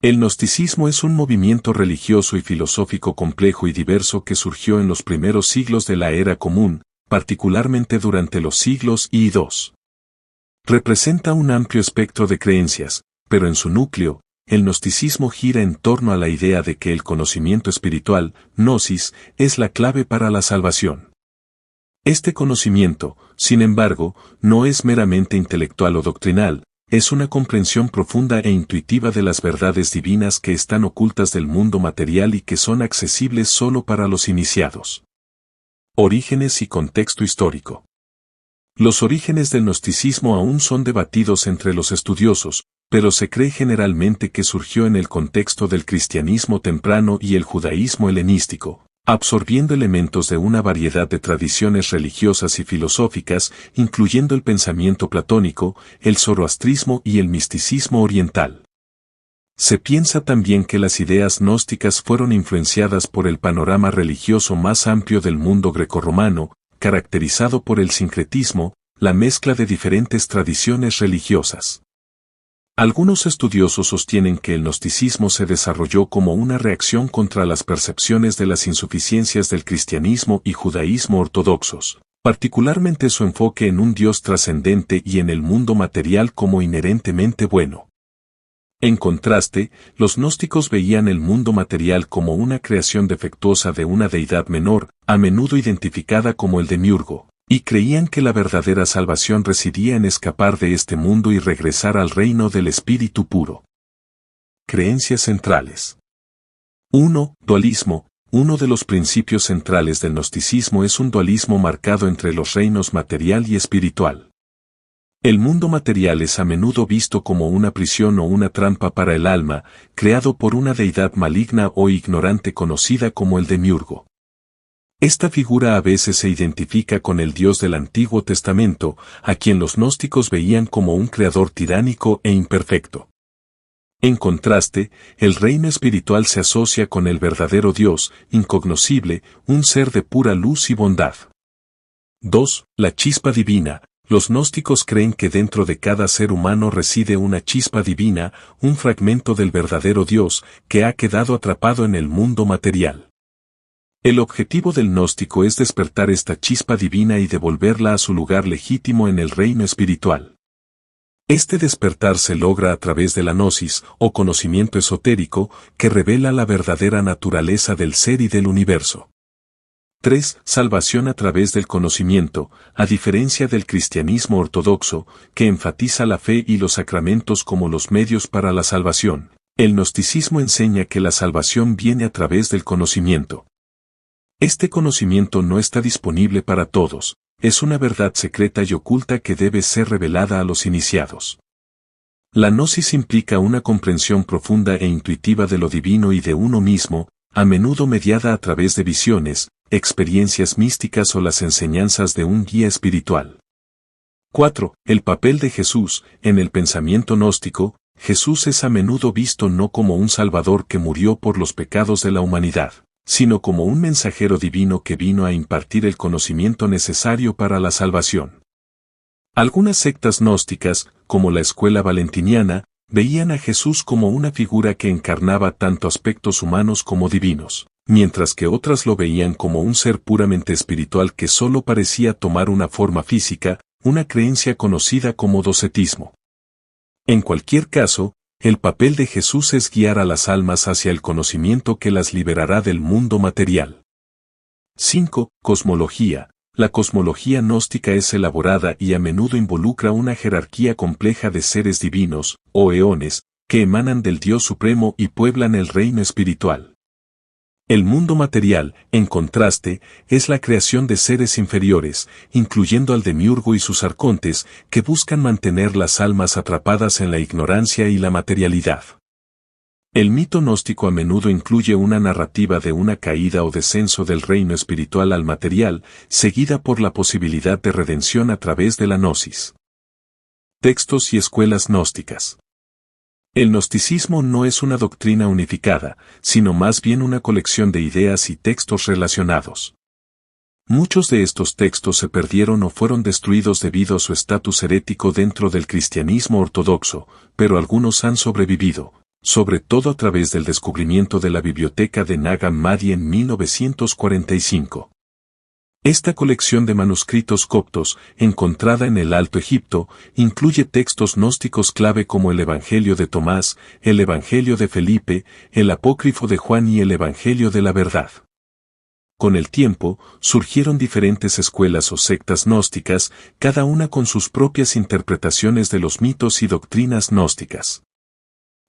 El gnosticismo es un movimiento religioso y filosófico complejo y diverso que surgió en los primeros siglos de la Era Común, particularmente durante los siglos I y II. Representa un amplio espectro de creencias, pero en su núcleo, el gnosticismo gira en torno a la idea de que el conocimiento espiritual, gnosis, es la clave para la salvación. Este conocimiento, sin embargo, no es meramente intelectual o doctrinal, es una comprensión profunda e intuitiva de las verdades divinas que están ocultas del mundo material y que son accesibles solo para los iniciados. Orígenes y contexto histórico. Los orígenes del gnosticismo aún son debatidos entre los estudiosos, pero se cree generalmente que surgió en el contexto del cristianismo temprano y el judaísmo helenístico, absorbiendo elementos de una variedad de tradiciones religiosas y filosóficas, incluyendo el pensamiento platónico, el zoroastrismo y el misticismo oriental. Se piensa también que las ideas gnósticas fueron influenciadas por el panorama religioso más amplio del mundo grecorromano, caracterizado por el sincretismo, la mezcla de diferentes tradiciones religiosas. Algunos estudiosos sostienen que el gnosticismo se desarrolló como una reacción contra las percepciones de las insuficiencias del cristianismo y judaísmo ortodoxos, particularmente su enfoque en un Dios trascendente y en el mundo material como inherentemente bueno. En contraste, los gnósticos veían el mundo material como una creación defectuosa de una deidad menor, a menudo identificada como el demiurgo, y creían que la verdadera salvación residía en escapar de este mundo y regresar al reino del espíritu puro. Creencias centrales. 1. Dualismo. Uno de los principios centrales del gnosticismo es un dualismo marcado entre los reinos material y espiritual. El mundo material es a menudo visto como una prisión o una trampa para el alma, creado por una deidad maligna o ignorante conocida como el demiurgo. Esta figura a veces se identifica con el Dios del Antiguo Testamento, a quien los gnósticos veían como un creador tiránico e imperfecto. En contraste, el reino espiritual se asocia con el verdadero Dios, incognoscible, un ser de pura luz y bondad. 2. La chispa divina. Los gnósticos creen que dentro de cada ser humano reside una chispa divina, un fragmento del verdadero Dios, que ha quedado atrapado en el mundo material. El objetivo del gnóstico es despertar esta chispa divina y devolverla a su lugar legítimo en el reino espiritual. Este despertar se logra a través de la gnosis, o conocimiento esotérico, que revela la verdadera naturaleza del ser y del universo. 3. Salvación a través del conocimiento, a diferencia del cristianismo ortodoxo, que enfatiza la fe y los sacramentos como los medios para la salvación. El gnosticismo enseña que la salvación viene a través del conocimiento. Este conocimiento no está disponible para todos, es una verdad secreta y oculta que debe ser revelada a los iniciados. La gnosis implica una comprensión profunda e intuitiva de lo divino y de uno mismo, a menudo mediada a través de visiones, experiencias místicas o las enseñanzas de un guía espiritual. 4. El papel de Jesús. En el pensamiento gnóstico, Jesús es a menudo visto no como un salvador que murió por los pecados de la humanidad, sino como un mensajero divino que vino a impartir el conocimiento necesario para la salvación. Algunas sectas gnósticas, como la escuela valentiniana, veían a Jesús como una figura que encarnaba tanto aspectos humanos como divinos, mientras que otras lo veían como un ser puramente espiritual que solo parecía tomar una forma física, una creencia conocida como docetismo. En cualquier caso, el papel de Jesús es guiar a las almas hacia el conocimiento que las liberará del mundo material. 5. Cosmología. La cosmología gnóstica es elaborada y a menudo involucra una jerarquía compleja de seres divinos, o eones, que emanan del Dios Supremo y pueblan el reino espiritual. El mundo material, en contraste, es la creación de seres inferiores, incluyendo al demiurgo y sus arcontes, que buscan mantener las almas atrapadas en la ignorancia y la materialidad. El mito gnóstico a menudo incluye una narrativa de una caída o descenso del reino espiritual al material, seguida por la posibilidad de redención a través de la gnosis. Textos y escuelas gnósticas. El gnosticismo no es una doctrina unificada, sino más bien una colección de ideas y textos relacionados. Muchos de estos textos se perdieron o fueron destruidos debido a su estatus herético dentro del cristianismo ortodoxo, pero algunos han sobrevivido, sobre todo a través del descubrimiento de la biblioteca de Nag Hammadi en 1945. Esta colección de manuscritos coptos, encontrada en el Alto Egipto, incluye textos gnósticos clave como el Evangelio de Tomás, el Evangelio de Felipe, el Apócrifo de Juan y el Evangelio de la Verdad. Con el tiempo, surgieron diferentes escuelas o sectas gnósticas, cada una con sus propias interpretaciones de los mitos y doctrinas gnósticas.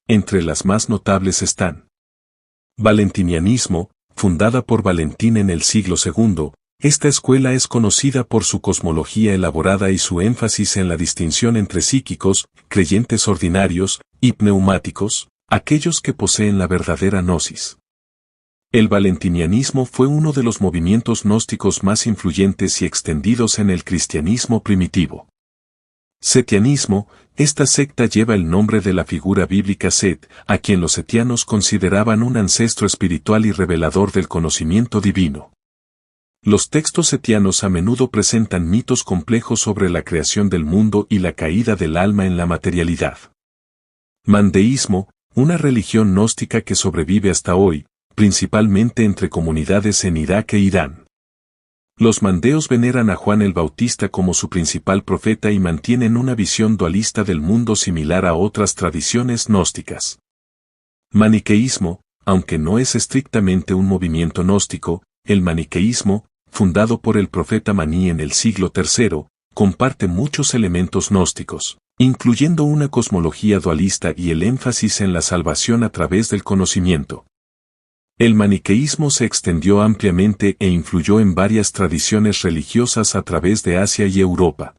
Entre las más notables están Valentinianismo, fundada por Valentín en el siglo II. Esta escuela es conocida por su cosmología elaborada y su énfasis en la distinción entre psíquicos, creyentes ordinarios, y pneumáticos, aquellos que poseen la verdadera gnosis. El valentinianismo fue uno de los movimientos gnósticos más influyentes y extendidos en el cristianismo primitivo. Setianismo, esta secta lleva el nombre de la figura bíblica Set, a quien los setianos consideraban un ancestro espiritual y revelador del conocimiento divino. Los textos setianos a menudo presentan mitos complejos sobre la creación del mundo y la caída del alma en la materialidad. Mandeísmo, una religión gnóstica que sobrevive hasta hoy, principalmente entre comunidades en Irak e Irán. Los mandeos veneran a Juan el Bautista como su principal profeta y mantienen una visión dualista del mundo similar a otras tradiciones gnósticas. Maniqueísmo, aunque no es estrictamente un movimiento gnóstico, el maniqueísmo, fundado por el profeta Maní en el siglo III, comparte muchos elementos gnósticos, incluyendo una cosmología dualista y el énfasis en la salvación a través del conocimiento. El maniqueísmo se extendió ampliamente e influyó en varias tradiciones religiosas a través de Asia y Europa.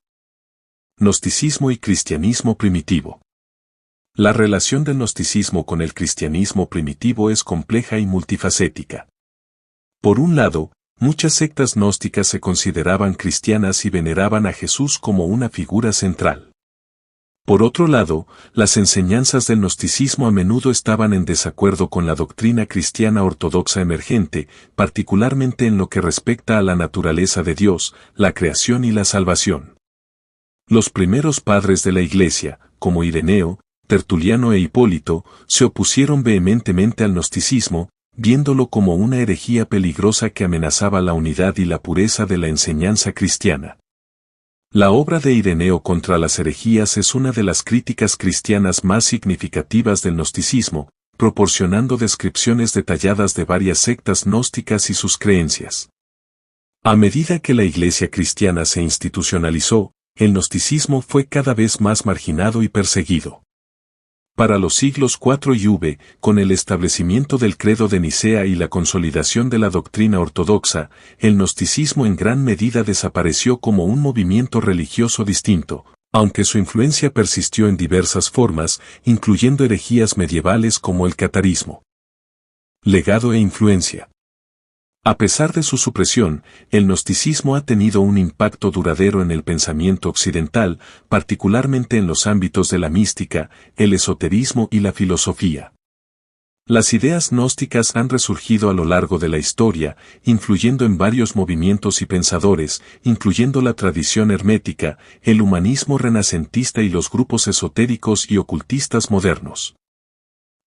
Gnosticismo y cristianismo primitivo. La relación del gnosticismo con el cristianismo primitivo es compleja y multifacética. Por un lado, muchas sectas gnósticas se consideraban cristianas y veneraban a Jesús como una figura central. Por otro lado, las enseñanzas del gnosticismo a menudo estaban en desacuerdo con la doctrina cristiana ortodoxa emergente, particularmente en lo que respecta a la naturaleza de Dios, la creación y la salvación. Los primeros padres de la Iglesia, como Ireneo, Tertuliano e Hipólito, se opusieron vehementemente al gnosticismo, viéndolo como una herejía peligrosa que amenazaba la unidad y la pureza de la enseñanza cristiana. La obra de Ireneo contra las herejías es una de las críticas cristianas más significativas del gnosticismo, proporcionando descripciones detalladas de varias sectas gnósticas y sus creencias. A medida que la Iglesia cristiana se institucionalizó, el gnosticismo fue cada vez más marginado y perseguido. Para los siglos IV y V, con el establecimiento del credo de Nicea y la consolidación de la doctrina ortodoxa, el gnosticismo en gran medida desapareció como un movimiento religioso distinto, aunque su influencia persistió en diversas formas, incluyendo herejías medievales como el catarismo. Legado e influencia. A pesar de su supresión, el gnosticismo ha tenido un impacto duradero en el pensamiento occidental, particularmente en los ámbitos de la mística, el esoterismo y la filosofía. Las ideas gnósticas han resurgido a lo largo de la historia, influyendo en varios movimientos y pensadores, incluyendo la tradición hermética, el humanismo renacentista y los grupos esotéricos y ocultistas modernos.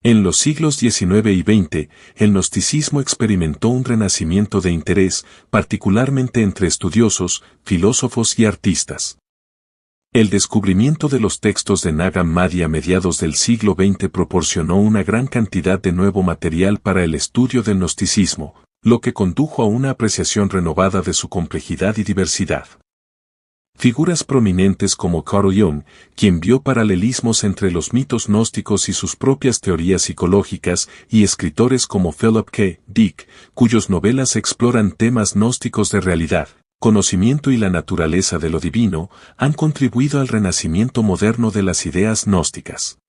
En los siglos XIX y XX, el gnosticismo experimentó un renacimiento de interés, particularmente entre estudiosos, filósofos y artistas. El descubrimiento de los textos de Nag Hammadi a mediados del siglo XX proporcionó una gran cantidad de nuevo material para el estudio del gnosticismo, lo que condujo a una apreciación renovada de su complejidad y diversidad. Figuras prominentes como Carl Jung, quien vio paralelismos entre los mitos gnósticos y sus propias teorías psicológicas, y escritores como Philip K. Dick, cuyas novelas exploran temas gnósticos de realidad, conocimiento y la naturaleza de lo divino, han contribuido al renacimiento moderno de las ideas gnósticas.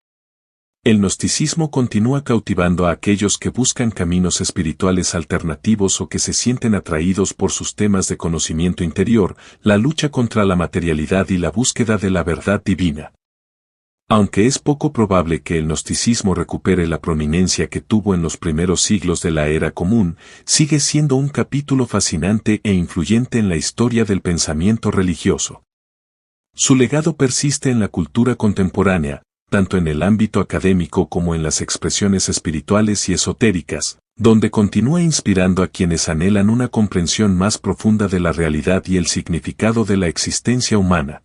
El gnosticismo continúa cautivando a aquellos que buscan caminos espirituales alternativos o que se sienten atraídos por sus temas de conocimiento interior, la lucha contra la materialidad y la búsqueda de la verdad divina. Aunque es poco probable que el gnosticismo recupere la prominencia que tuvo en los primeros siglos de la Era Común, sigue siendo un capítulo fascinante e influyente en la historia del pensamiento religioso. Su legado persiste en la cultura contemporánea, tanto en el ámbito académico como en las expresiones espirituales y esotéricas, donde continúa inspirando a quienes anhelan una comprensión más profunda de la realidad y el significado de la existencia humana.